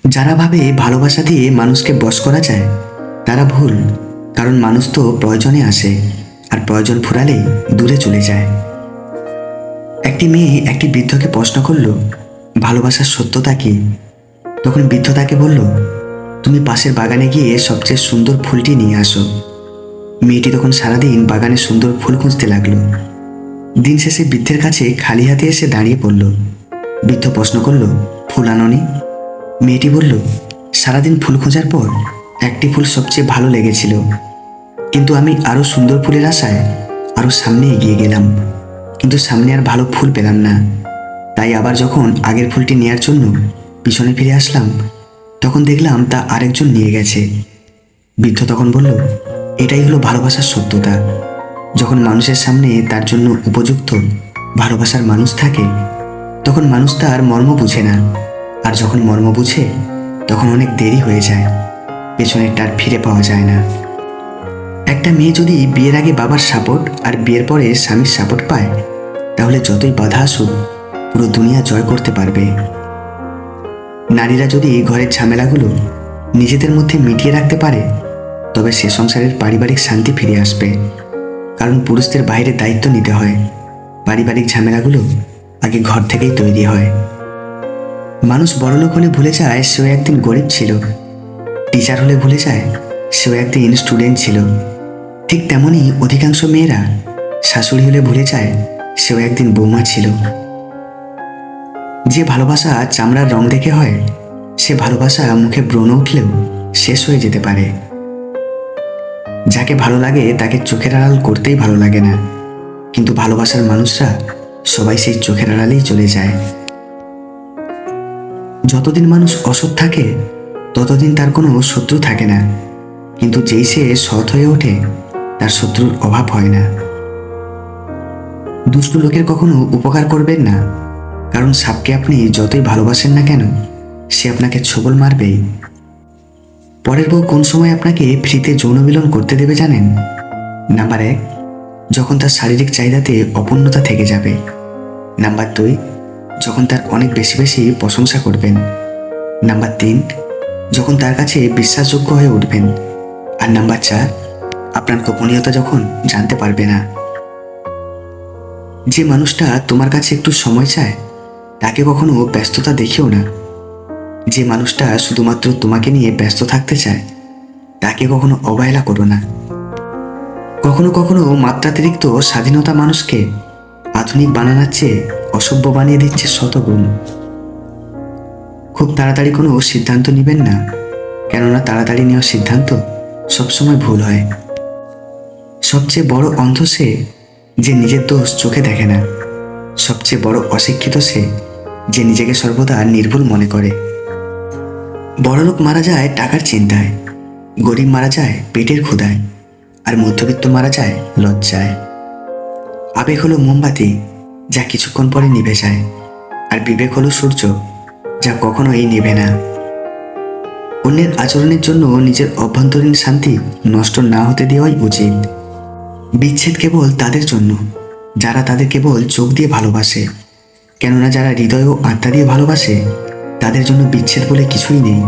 যারা ভাবে ভালোবাসা দিয়ে মানুষকে বশ করা যায় তারা ভুল। কারণ মানুষ তো প্রয়োজনে আসে, আর প্রয়োজন ফুরালেই দূরে চলে যায়। একটি মেয়ে একটি বৃদ্ধকে প্রশ্ন করল, ভালোবাসার সত্যতা কি? তখন বৃদ্ধ তাকে বলল, তুমি পাশের বাগানে গিয়ে সবচেয়ে সুন্দর ফুলটি নিয়ে আসো। মেয়েটি তখন সারাদিন বাগানে সুন্দর ফুল খুঁজতে লাগলো। দিন শেষে বৃদ্ধের কাছে খালি হাতে এসে দাঁড়িয়ে পড়ল। বৃদ্ধ প্রশ্ন করল, ফুল আনোনি? মেয়েটি বলল, সারাদিন ফুল খোঁজার পর একটি ফুল সবচেয়ে ভালো লেগেছিল, কিন্তু আমি আরও সুন্দর ফুলের আশায় আরও সামনে এগিয়ে গেলাম, কিন্তু সামনে আর ভালো ফুল পেলাম না। তাই আবার যখন আগের ফুলটি নেয়ার জন্য পিছনে ফিরে আসলাম, তখন দেখলাম তা আরেকজন নিয়ে গেছে। বৃদ্ধ তখন বলল, এটাই হলো ভালোবাসার সত্যতা। যখন মানুষের সামনে তার জন্য উপযুক্ত ভালোবাসার মানুষ থাকে, তখন মানুষ তার মর্ম বুঝে না, আর যখন মর্ম বুঝে তখন অনেক দেরি হয়ে যায়, পেছনেরটা আর ফিরে পাওয়া যায় না। একটা মেয়ে যদি বিয়ের আগে বাবার সাপোর্ট আর বিয়ের পরে স্বামীর সাপোর্ট পায়, তাহলে যতই বাধা আসুক পুরো দুনিয়া জয় করতে পারবে। নারীরা যদি ঘরের ঝামেলাগুলো নিজেদের মধ্যে মিটিয়ে রাখতে পারে, তবে সে সংসারের পারিবারিক শান্তি ফিরে আসবে। কারণ পুরুষদের বাইরে দায়িত্ব নিতে হয়, পারিবারিক ঝামেলাগুলো আগে ঘর থেকেই তৈরি হয়। মানুষ বড়লোক হলে ভুলে যায় সেও একদিন গরিব ছিল, টিচার হলে ভুলে যায় সেও একদিন স্টুডেন্ট ছিল। ঠিক তেমনই অধিকাংশ মেয়েরা শাশুড়ি হলে ভুলে যায় সেও একদিন বৌমা ছিল। যে ভালোবাসা চামড়ার রং দেখে হয়, সে ভালোবাসা মুখে ব্রণ উঠলেও শেষ হয়ে যেতে পারে। যাকে ভালো লাগে তাকে চোখের আড়াল করতেই ভালো লাগে না, কিন্তু ভালোবাসার মানুষরা সবাই সেই চোখের আড়ালেই চলে যায়। যতদিন মানুষ অসৎ থাকে ততদিন তার কোনো শত্রু থাকে না, কিন্তু যেই সে সৎ হয়ে ওঠে তার শত্রুর অভাব হয় না। দুষ্ট লোকের কখনো উপকার করবেন না, কারণ সাপকে আপনি যতই ভালোবাসেন না কেন, সে আপনাকে ছোবল মারবেই। পরের বউ কোন সময় আপনাকে ফ্রিতে যৌন মিলন করতে দেবে জানেন? নাম্বার 1, যখন তার শারীরিক চাহিদাতে অপূর্ণতা থেকে যাবে। নাম্বার 2, যখন তার অনেক বেশি বেশি প্রশংসা করবেন। নাম্বার 3, যখন তার কাছে বিশ্বাসযোগ্য হয়ে উঠবেন। আর নাম্বার 4, আপনার গোপনীয়তা যখন জানতে পারবে না। যে মানুষটা তোমার কাছে একটু সময় চায় তাকে কখনো ব্যস্ততা দেখিও না। যে মানুষটা শুধুমাত্র তোমাকে নিয়ে ব্যস্ত থাকতে চায় তাকে কখনো অবহেলা করো না। কখনো কখনো মাত্রাতিরিক্ত স্বাধীনতা মানুষকে আধুনিক বানানোর চেয়ে অসভ্য বানিয়ে দিচ্ছে শতগুণ। খুব তাড়াতাড়ি কোনো সিদ্ধান্ত নেবেন না, কেননা তাড়াতাড়ি নেওয়া সিদ্ধান্ত সবসময় ভুল হয়। সবচেয়ে বড় অন্ধ সে যে নিজের দোষ চোখে দেখে না। সবচেয়ে বড় অশিক্ষিত সে যে নিজেকে সর্বদা নির্ভুল মনে করে। বড়লোক মারা যায় টাকার চিন্তায়, গরিব মারা যায় পেটের ক্ষুধায়, আর মধ্যবিত্ত মারা যায় লজ্জায়। আবেগ হলো মোমবাতি, যা কিছুক্ষণ পরে নিভে যায়, আর বিবেক হলো সূর্য, যা কখনোই নিভে না। অন্যের আচরণের জন্য নিজের অভ্যন্তরীণ শান্তি নষ্ট না হতে দেওয়াই উচিত। বিচ্ছেদ কেবল তাদের জন্য যারা তাদের কেবল চোখ দিয়ে ভালোবাসে, কেননা যারা হৃদয় ও আত্মা দিয়ে ভালোবাসে তাদের জন্য বিচ্ছেদ বলে কিছুই নেই।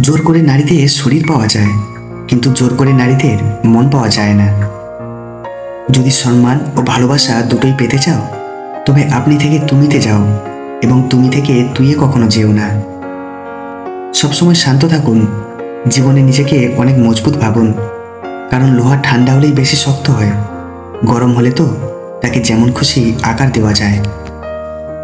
জোর করে নারীদের শরীর পাওয়া যায়, কিন্তু জোর করে নারীদের মন পাওয়া যায় না। যদি সম্মান ও ভালোবাসা দুটোই পেতে চাও, তবে আপনি থেকে তুমিতে যাও, এবং তুমি থেকে তুইয়ে কখনো যেও না। সবসময় শান্ত থাকুন, জীবনে নিজেকে অনেক মজবুত ভাবুন, কারণ লোহা ঠান্ডা হলেই বেশি শক্ত হয়, গরম হলে তো তাকে যেমন খুশি আকার দেওয়া যায়।